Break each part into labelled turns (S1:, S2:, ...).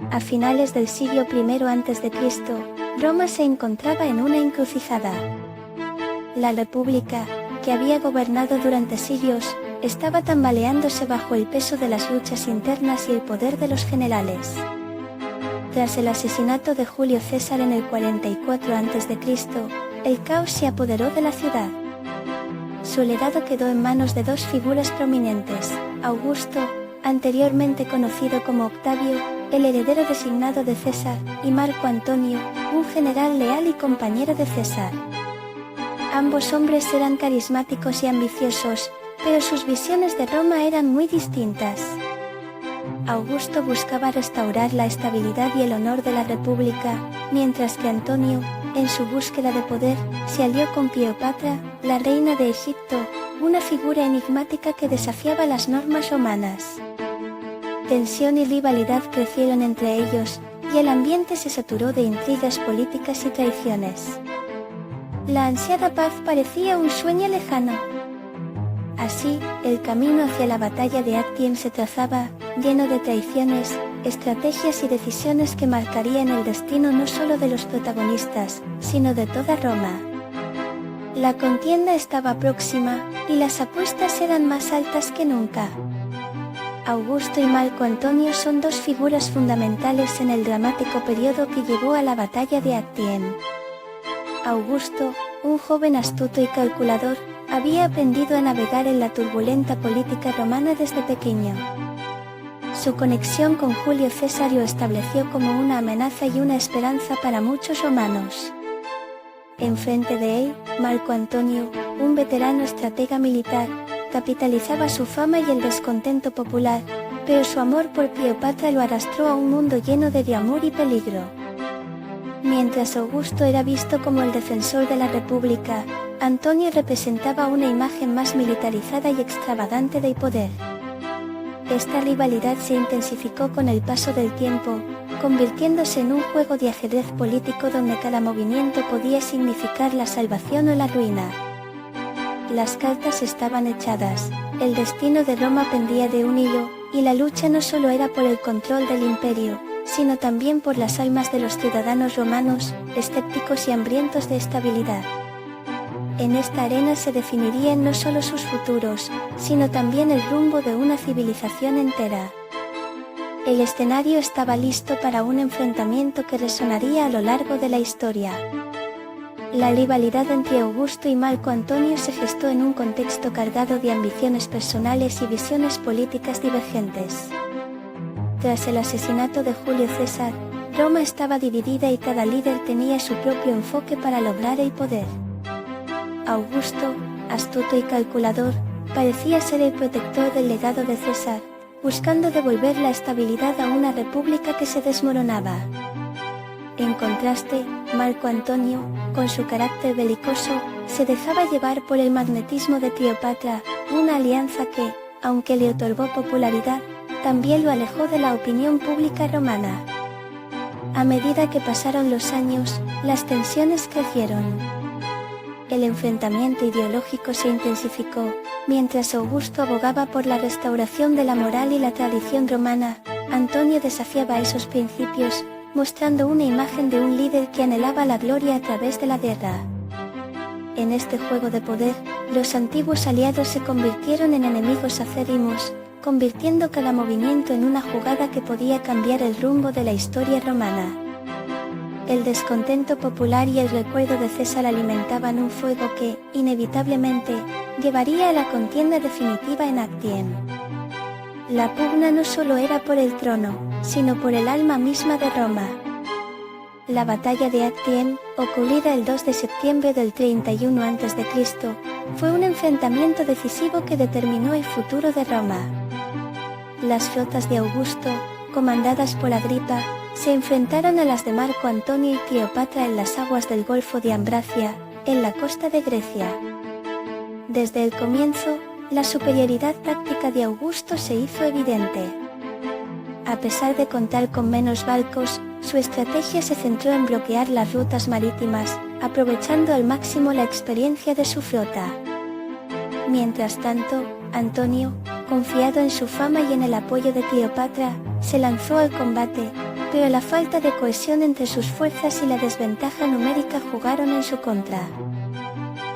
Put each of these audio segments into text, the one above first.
S1: A finales del siglo I a.C., Roma se encontraba en una encrucijada. La República, que había gobernado durante siglos, estaba tambaleándose bajo el peso de las luchas internas y el poder de los generales. Tras el asesinato de Julio César en el 44 a.C., el caos se apoderó de la ciudad. Su legado quedó en manos de dos figuras prominentes: Augusto, anteriormente conocido como Octavio, el heredero designado de César, y Marco Antonio, un general leal y compañero de César. Ambos hombres eran carismáticos y ambiciosos, pero sus visiones de Roma eran muy distintas. Augusto buscaba restaurar la estabilidad y el honor de la República, mientras que Antonio, en su búsqueda de poder, se alió con Cleopatra, la reina de Egipto, una figura enigmática que desafiaba las normas romanas. Tensión y rivalidad crecieron entre ellos, y el ambiente se saturó de intrigas políticas y traiciones. La ansiada paz parecía un sueño lejano. Así, el camino hacia la batalla de Actium se trazaba, lleno de traiciones, estrategias y decisiones que marcarían el destino no solo de los protagonistas, sino de toda Roma. La contienda estaba próxima, y las apuestas eran más altas que nunca. Augusto y Marco Antonio son dos figuras fundamentales en el dramático periodo que llevó a la batalla de Actium. Augusto, un joven astuto y calculador, había aprendido a navegar en la turbulenta política romana desde pequeño. Su conexión con Julio César lo estableció como una amenaza y una esperanza para muchos romanos. Enfrente de él, Marco Antonio, un veterano estratega militar, capitalizaba su fama y el descontento popular, pero su amor por Cleopatra lo arrastró a un mundo lleno de glamour y peligro. Mientras Augusto era visto como el defensor de la República, Antonio representaba una imagen más militarizada y extravagante de poder. Esta rivalidad se intensificó con el paso del tiempo, convirtiéndose en un juego de ajedrez político donde cada movimiento podía significar la salvación o la ruina. Las cartas estaban echadas, el destino de Roma pendía de un hilo, y la lucha no solo era por el control del imperio, sino también por las almas de los ciudadanos romanos, escépticos y hambrientos de estabilidad. En esta arena se definirían no solo sus futuros, sino también el rumbo de una civilización entera. El escenario estaba listo para un enfrentamiento que resonaría a lo largo de la historia. La rivalidad entre Augusto y Marco Antonio se gestó en un contexto cargado de ambiciones personales y visiones políticas divergentes. Tras el asesinato de Julio César, Roma estaba dividida y cada líder tenía su propio enfoque para lograr el poder. Augusto, astuto y calculador, parecía ser el protector del legado de César, buscando devolver la estabilidad a una república que se desmoronaba. En contraste, Marco Antonio, con su carácter belicoso, se dejaba llevar por el magnetismo de Cleopatra, una alianza que, aunque le otorgó popularidad, también lo alejó de la opinión pública romana. A medida que pasaron los años, las tensiones crecieron. El enfrentamiento ideológico se intensificó, mientras Augusto abogaba por la restauración de la moral y la tradición romana, Antonio desafiaba esos principios, mostrando una imagen de un líder que anhelaba la gloria a través de la guerra. En este juego de poder, los antiguos aliados se convirtieron en enemigos acérrimos, convirtiendo cada movimiento en una jugada que podía cambiar el rumbo de la historia romana. El descontento popular y el recuerdo de César alimentaban un fuego que, inevitablemente, llevaría a la contienda definitiva en Actium. La pugna no solo era por el trono, sino por el alma misma de Roma. La batalla de Actium, ocurrida el 2 de septiembre del 31 a.C., fue un enfrentamiento decisivo que determinó el futuro de Roma. Las flotas de Augusto, comandadas por Agripa, se enfrentaron a las de Marco Antonio y Cleopatra en las aguas del Golfo de Ambracia, en la costa de Grecia. Desde el comienzo, la superioridad táctica de Augusto se hizo evidente. A pesar de contar con menos barcos, su estrategia se centró en bloquear las rutas marítimas, aprovechando al máximo la experiencia de su flota. Mientras tanto, Antonio, confiado en su fama y en el apoyo de Cleopatra, se lanzó al combate, pero la falta de cohesión entre sus fuerzas y la desventaja numérica jugaron en su contra.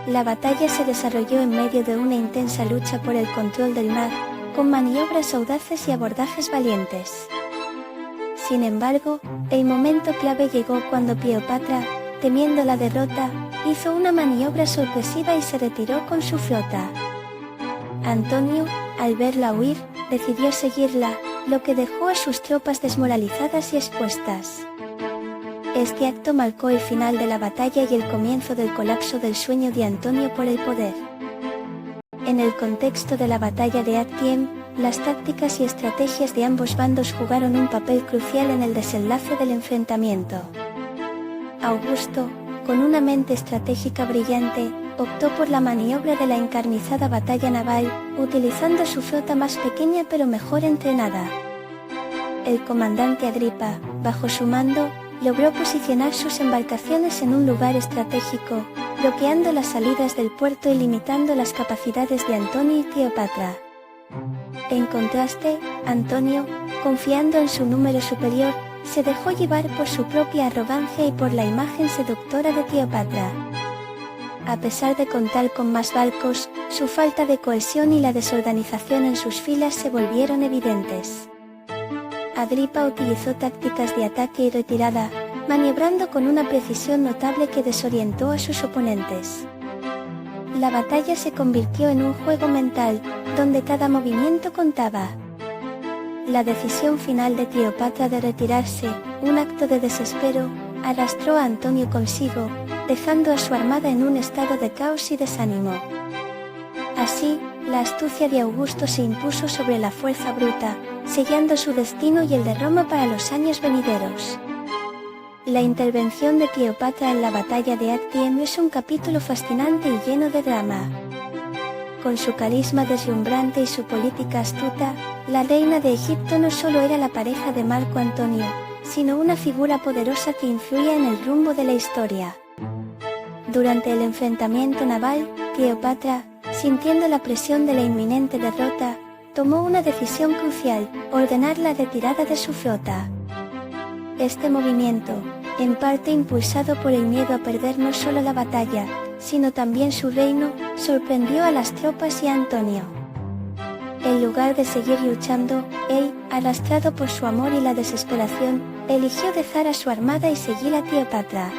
S1: La batalla se desarrolló en medio de una intensa lucha por el control del mar, con maniobras audaces y abordajes valientes. Sin embargo, el momento clave llegó cuando Cleopatra, temiendo la derrota, hizo una maniobra sorpresiva y se retiró con su flota. Antonio, al verla huir, decidió seguirla, lo que dejó a sus tropas desmoralizadas y expuestas. Este acto marcó el final de la batalla y el comienzo del colapso del sueño de Antonio por el poder. En el contexto de la batalla de Actium, las tácticas y estrategias de ambos bandos jugaron un papel crucial en el desenlace del enfrentamiento. Augusto, con una mente estratégica brillante, optó por la maniobra de la encarnizada batalla naval, utilizando su flota más pequeña pero mejor entrenada. El comandante Agripa, bajo su mando, logró posicionar sus embarcaciones en un lugar estratégico, bloqueando las salidas del puerto y limitando las capacidades de Antonio y Cleopatra. En contraste, Antonio, confiando en su número superior, se dejó llevar por su propia arrogancia y por la imagen seductora de Cleopatra. A pesar de contar con más barcos, su falta de cohesión y la desorganización en sus filas se volvieron evidentes. Agripa utilizó tácticas de ataque y retirada, maniobrando con una precisión notable que desorientó a sus oponentes. La batalla se convirtió en un juego mental, donde cada movimiento contaba. La decisión final de Cleopatra de retirarse, un acto de desespero, arrastró a Antonio consigo, dejando a su armada en un estado de caos y desánimo. Así, la astucia de Augusto se impuso sobre la fuerza bruta, sellando su destino y el de Roma para los años venideros. La intervención de Cleopatra en la batalla de Actium es un capítulo fascinante y lleno de drama. Con su carisma deslumbrante y su política astuta, la reina de Egipto no solo era la pareja de Marco Antonio, sino una figura poderosa que influía en el rumbo de la historia. Durante el enfrentamiento naval, Cleopatra, sintiendo la presión de la inminente derrota, tomó una decisión crucial: ordenar la retirada de su flota. Este movimiento, en parte impulsado por el miedo a perder no solo la batalla, sino también su reino, sorprendió a las tropas y a Antonio. En lugar de seguir luchando, él, arrastrado por su amor y la desesperación, eligió dejar a su armada y seguir a Cleopatra.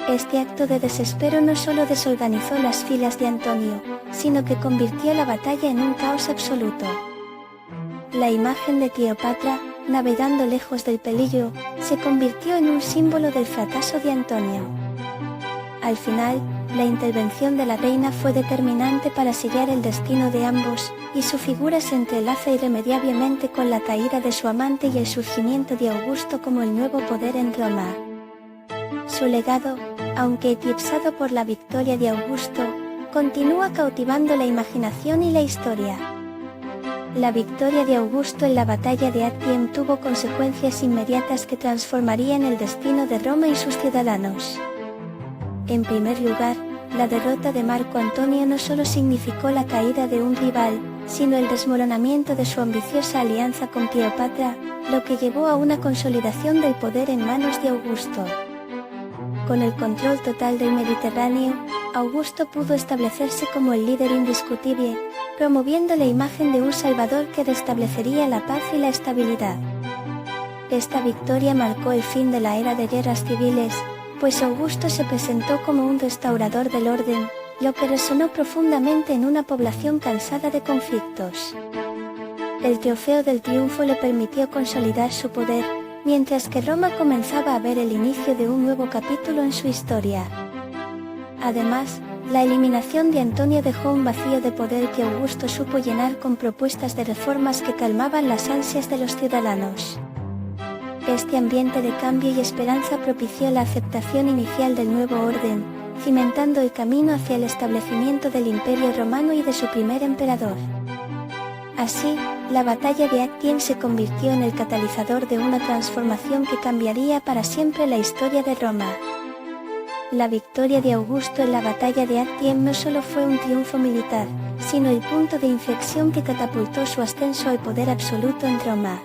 S1: Este acto de desespero no solo desorganizó las filas de Antonio, sino que convirtió la batalla en un caos absoluto. La imagen de Cleopatra, navegando lejos del peligro, se convirtió en un símbolo del fracaso de Antonio. Al final, la intervención de la reina fue determinante para sellar el destino de ambos, y su figura se entrelaza irremediablemente con la caída de su amante y el surgimiento de Augusto como el nuevo poder en Roma. Su legado, aunque eclipsado por la victoria de Augusto, continúa cautivando la imaginación y la historia. La victoria de Augusto en la batalla de Actium tuvo consecuencias inmediatas que transformarían el destino de Roma y sus ciudadanos. En primer lugar, la derrota de Marco Antonio no solo significó la caída de un rival, sino el desmoronamiento de su ambiciosa alianza con Cleopatra, lo que llevó a una consolidación del poder en manos de Augusto. Con el control total del Mediterráneo, Augusto pudo establecerse como el líder indiscutible, promoviendo la imagen de un salvador que restablecería la paz y la estabilidad. Esta victoria marcó el fin de la era de guerras civiles, pues Augusto se presentó como un restaurador del orden, lo que resonó profundamente en una población cansada de conflictos. El trofeo del triunfo le permitió consolidar su poder, mientras que Roma comenzaba a ver el inicio de un nuevo capítulo en su historia. Además, la eliminación de Antonio dejó un vacío de poder que Augusto supo llenar con propuestas de reformas que calmaban las ansias de los ciudadanos. Este ambiente de cambio y esperanza propició la aceptación inicial del nuevo orden, cimentando el camino hacia el establecimiento del Imperio Romano y de su primer emperador. Así, la batalla de Actium se convirtió en el catalizador de una transformación que cambiaría para siempre la historia de Roma. La victoria de Augusto en la batalla de Actium no solo fue un triunfo militar, sino el punto de inflexión que catapultó su ascenso al poder absoluto en Roma.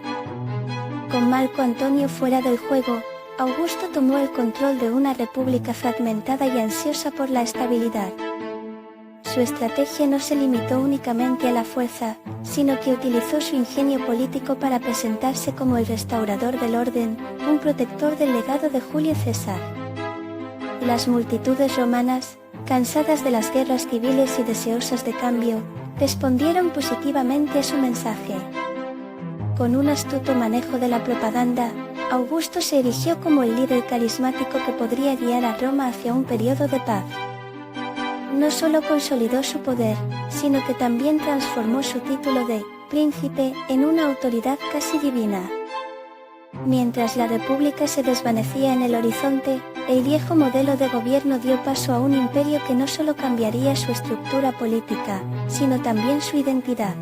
S1: Con Marco Antonio fuera del juego, Augusto tomó el control de una república fragmentada y ansiosa por la estabilidad. Su estrategia no se limitó únicamente a la fuerza, sino que utilizó su ingenio político para presentarse como el restaurador del orden, un protector del legado de Julio César. Las multitudes romanas, cansadas de las guerras civiles y deseosas de cambio, respondieron positivamente a su mensaje. Con un astuto manejo de la propaganda, Augusto se erigió como el líder carismático que podría guiar a Roma hacia un periodo de paz. No solo consolidó su poder, sino que también transformó su título de príncipe en una autoridad casi divina. Mientras la república se desvanecía en el horizonte, el viejo modelo de gobierno dio paso a un imperio que no solo cambiaría su estructura política, sino también su identidad.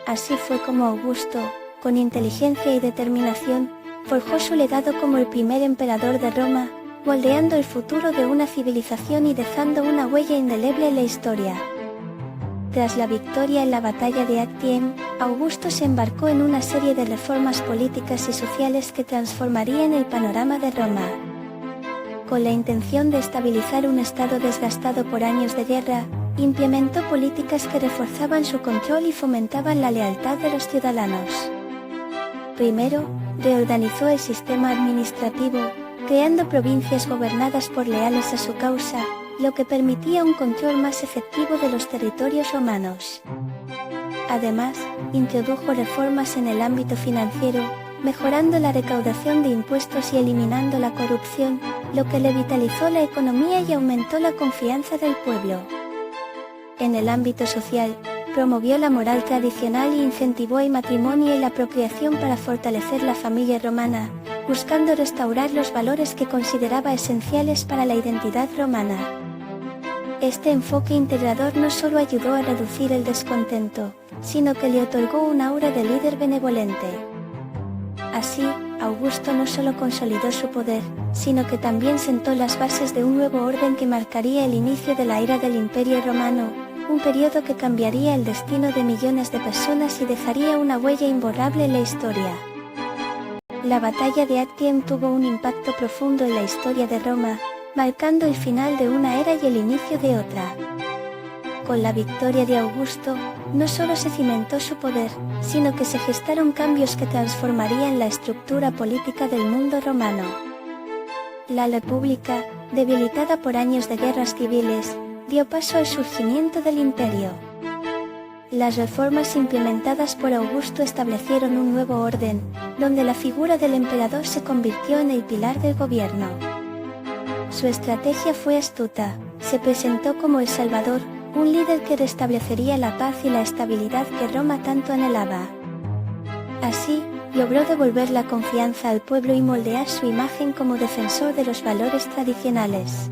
S1: Así fue como Augusto, con inteligencia y determinación, forjó su legado como el primer emperador de Roma, moldeando el futuro de una civilización y dejando una huella indeleble en la historia. Tras la victoria en la batalla de Actium, Augusto se embarcó en una serie de reformas políticas y sociales que transformarían el panorama de Roma. Con la intención de estabilizar un estado desgastado por años de guerra, implementó políticas que reforzaban su control y fomentaban la lealtad de los ciudadanos. Primero, reorganizó el sistema administrativo, creando provincias gobernadas por leales a su causa, lo que permitía un control más efectivo de los territorios romanos. Además, introdujo reformas en el ámbito financiero, mejorando la recaudación de impuestos y eliminando la corrupción, lo que revitalizó la economía y aumentó la confianza del pueblo. En el ámbito social, promovió la moral tradicional e incentivó el matrimonio y la procreación para fortalecer la familia romana, buscando restaurar los valores que consideraba esenciales para la identidad romana. Este enfoque integrador no solo ayudó a reducir el descontento, sino que le otorgó un aura de líder benevolente. Así, Augusto no solo consolidó su poder, sino que también sentó las bases de un nuevo orden que marcaría el inicio de la era del Imperio Romano, un periodo que cambiaría el destino de millones de personas y dejaría una huella imborrable en la historia. La batalla de Actium tuvo un impacto profundo en la historia de Roma, marcando el final de una era y el inicio de otra. Con la victoria de Augusto, no solo se cimentó su poder, sino que se gestaron cambios que transformarían la estructura política del mundo romano. La República, debilitada por años de guerras civiles, dio paso al surgimiento del imperio. Las reformas implementadas por Augusto establecieron un nuevo orden, donde la figura del emperador se convirtió en el pilar del gobierno. Su estrategia fue astuta, se presentó como el Salvador, un líder que restablecería la paz y la estabilidad que Roma tanto anhelaba. Así, logró devolver la confianza al pueblo y moldear su imagen como defensor de los valores tradicionales.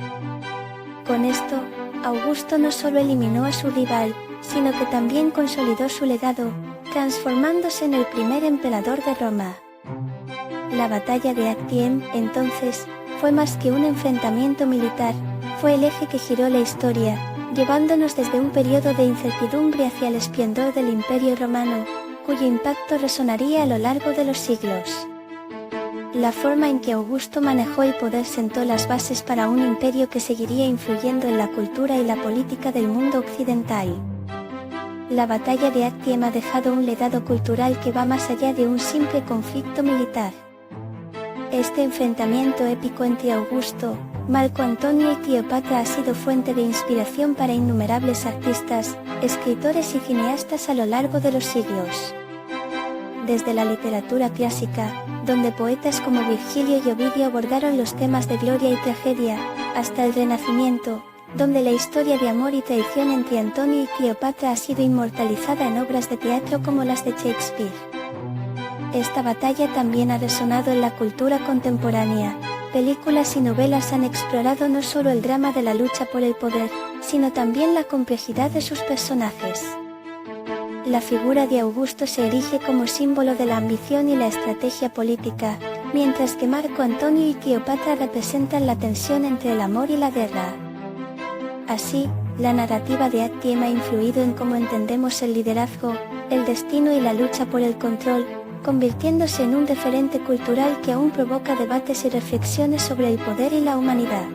S1: Con esto, Augusto no solo eliminó a su rival, sino que también consolidó su legado, transformándose en el primer emperador de Roma. La batalla de Actium, entonces, fue más que un enfrentamiento militar, fue el eje que giró la historia, llevándonos desde un periodo de incertidumbre hacia el esplendor del Imperio Romano, cuyo impacto resonaría a lo largo de los siglos. La forma en que Augusto manejó el poder sentó las bases para un imperio que seguiría influyendo en la cultura y la política del mundo occidental. La batalla de Actium ha dejado un legado cultural que va más allá de un simple conflicto militar. Este enfrentamiento épico entre Augusto, Marco Antonio y Cleopatra ha sido fuente de inspiración para innumerables artistas, escritores y cineastas a lo largo de los siglos. Desde la literatura clásica, donde poetas como Virgilio y Ovidio abordaron los temas de gloria y tragedia, hasta el Renacimiento, donde la historia de amor y traición entre Antonio y Cleopatra ha sido inmortalizada en obras de teatro como las de Shakespeare. Esta batalla también ha resonado en la cultura contemporánea. Películas y novelas han explorado no solo el drama de la lucha por el poder, sino también la complejidad de sus personajes. La figura de Augusto se erige como símbolo de la ambición y la estrategia política, mientras que Marco Antonio y Cleopatra representan la tensión entre el amor y la guerra. Así, la narrativa de Actium ha influido en cómo entendemos el liderazgo, el destino y la lucha por el control, convirtiéndose en un referente cultural que aún provoca debates y reflexiones sobre el poder y la humanidad.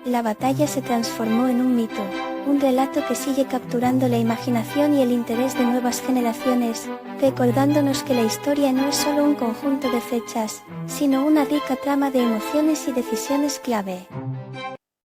S1: La batalla se transformó en un mito, un relato que sigue capturando la imaginación y el interés de nuevas generaciones, recordándonos que la historia no es solo un conjunto de fechas, sino una rica trama de emociones y decisiones clave.